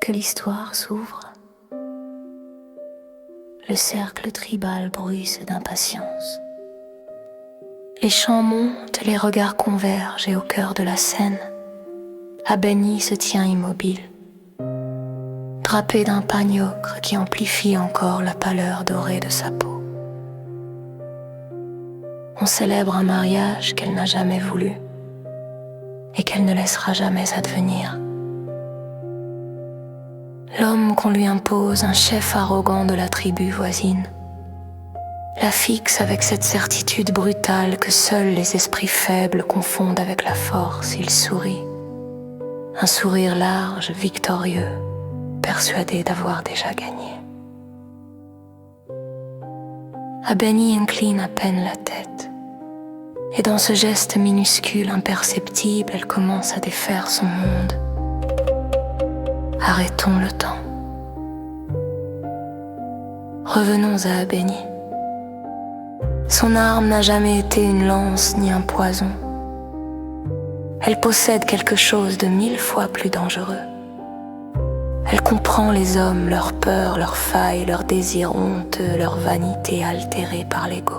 Que l'histoire s'ouvre. Le cercle tribal bruisse d'impatience. Les chants montent, les regards convergent et au cœur de la scène, Abeni se tient immobile, drapé d'un pagne ocre qui amplifie encore la pâleur dorée de sa peau. On célèbre un mariage qu'elle n'a jamais voulu et qu'elle ne laissera jamais advenir. L'homme qu'on lui impose, un chef arrogant de la tribu voisine, la fixe avec cette certitude brutale que seuls les esprits faibles confondent avec la force. Il sourit, un sourire large, victorieux, persuadé d'avoir déjà gagné. Abeni incline à peine la tête, et dans ce geste minuscule, imperceptible, elle commence à défaire son monde. Arrêtons le temps. Revenons à Abeni. Son arme n'a jamais été une lance ni un poison. Elle possède quelque chose de 1000 fois plus dangereux. Elle comprend les hommes, leurs peurs, leurs failles, leurs désirs honteux, leur vanité altérée par l'ego.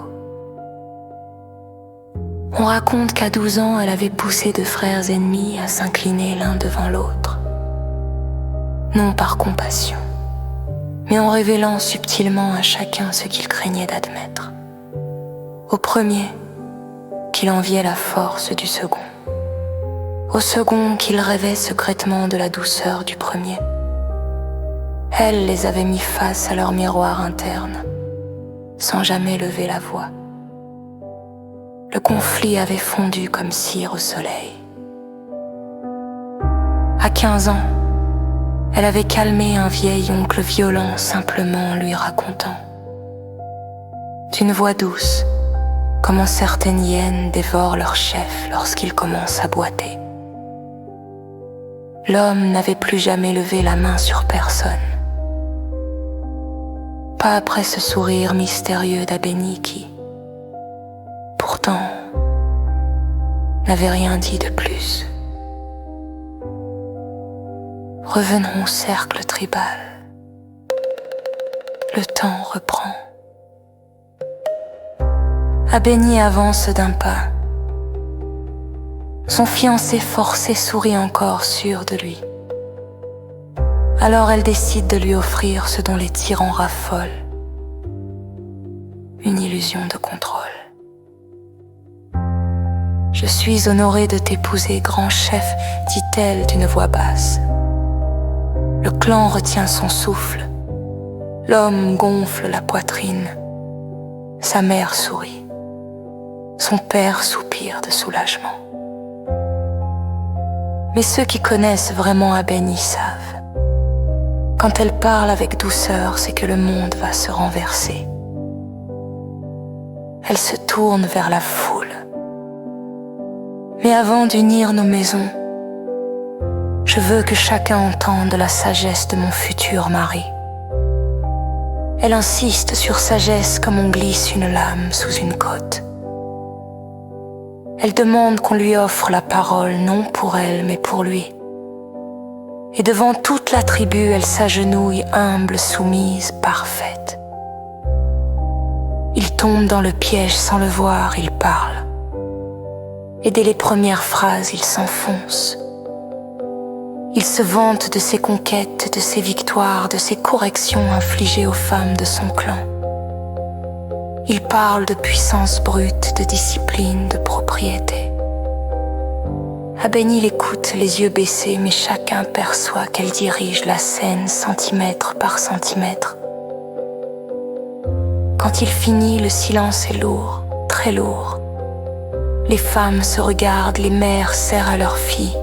On raconte qu'à 12 ans, elle avait poussé 2 frères ennemis à s'incliner l'un devant l'autre. Non par compassion, mais en révélant subtilement à chacun ce qu'il craignait d'admettre. Au premier, qu'il enviait la force du second. Au second, qu'il rêvait secrètement de la douceur du premier. Elle les avait mis face à leur miroir interne, sans jamais lever la voix. Le conflit avait fondu comme cire au soleil. À 15 ans, elle avait calmé un vieil oncle violent simplement lui racontant. D'une voix douce, comment certaines hyènes dévorent leur chef lorsqu'il commence à boiter. L'homme n'avait plus jamais levé la main sur personne. Pas après ce sourire mystérieux d'Abeni qui, pourtant, n'avait rien dit de plus. Revenons au cercle tribal. Le temps reprend. Abeni avance d'un pas. Son fiancé forcé sourit encore sûr de lui. Alors elle décide de lui offrir ce dont les tyrans raffolent. Une illusion de contrôle. Je suis honorée de t'épouser, grand chef, dit-elle d'une voix basse. Le clan retient son souffle. L'homme gonfle la poitrine. Sa mère sourit. Son père soupire de soulagement. Mais ceux qui connaissent vraiment Abeni savent. Quand elle parle avec douceur, c'est que le monde va se renverser. Elle se tourne vers la foule. Mais avant d'unir nos maisons, je veux que chacun entende la sagesse de mon futur mari. Elle insiste sur sagesse comme on glisse une lame sous une côte. Elle demande qu'on lui offre la parole, non pour elle, mais pour lui. Et devant toute la tribu, elle s'agenouille, humble, soumise, parfaite. Il tombe dans le piège sans le voir, il parle. Et dès les premières phrases, il s'enfonce. Il se vante de ses conquêtes, de ses victoires, de ses corrections infligées aux femmes de son clan. Il parle de puissance brute, de discipline, de propriété. Abeni l'écoute, les yeux baissés, mais chacun perçoit qu'elle dirige la scène centimètre par centimètre. Quand il finit, le silence est lourd, très lourd. Les femmes se regardent, les mères serrent à leurs filles.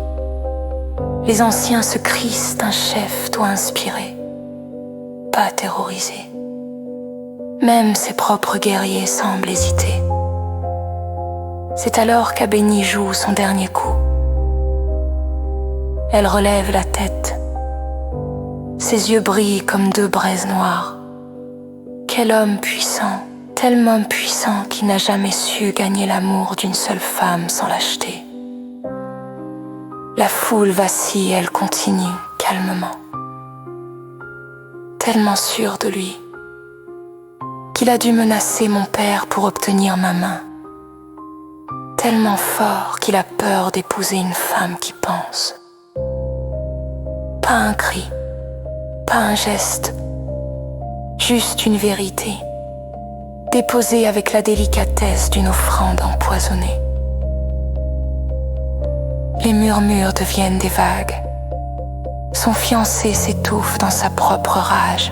Les anciens se crissent, un chef doit inspirer, pas terroriser. Même ses propres guerriers semblent hésiter. C'est alors qu'Abeni joue son dernier coup. Elle relève la tête. Ses yeux brillent comme 2 braises noires. Quel homme puissant, tellement puissant qu'il n'a jamais su gagner l'amour d'une seule femme sans l'acheter. La foule vacille, elle continue calmement, tellement sûre de lui qu'il a dû menacer mon père pour obtenir ma main, tellement fort qu'il a peur d'épouser une femme qui pense. Pas un cri, pas un geste, juste une vérité, déposée avec la délicatesse d'une offrande empoisonnée. Les murmures deviennent des vagues. Son fiancé s'étouffe dans sa propre rage.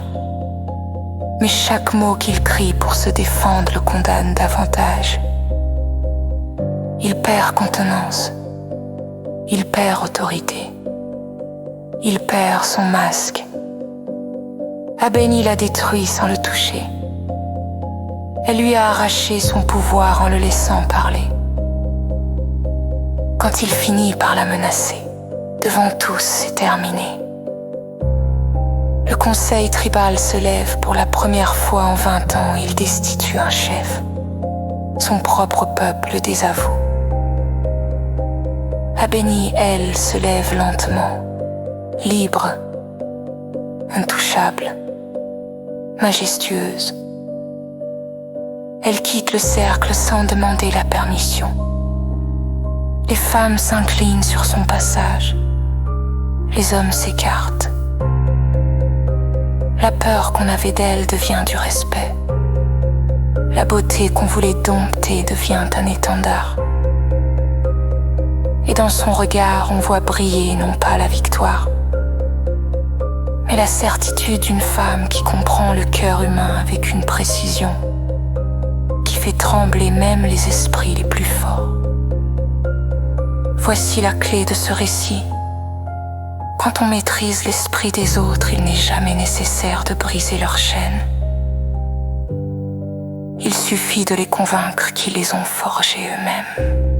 Mais chaque mot qu'il crie pour se défendre le condamne davantage. Il perd contenance. Il perd autorité. Il perd son masque. Abeni l'a détruit sans le toucher. Elle lui a arraché son pouvoir en le laissant parler. Quand il finit par la menacer, devant tous c'est terminé. Le conseil tribal se lève pour la première fois en 20 ans, il destitue un chef. Son propre peuple le désavoue. Abeni, elle, se lève lentement, libre, intouchable, majestueuse. Elle quitte le cercle sans demander la permission. Les femmes s'inclinent sur son passage. Les hommes s'écartent. La peur qu'on avait d'elle devient du respect. La beauté qu'on voulait dompter devient un étendard. Et dans son regard, on voit briller non pas la victoire, mais la certitude d'une femme qui comprend le cœur humain avec une précision qui fait trembler même les esprits les plus forts. Voici la clé de ce récit. Quand on maîtrise l'esprit des autres, il n'est jamais nécessaire de briser leurs chaînes. Il suffit de les convaincre qu'ils les ont forgés eux-mêmes.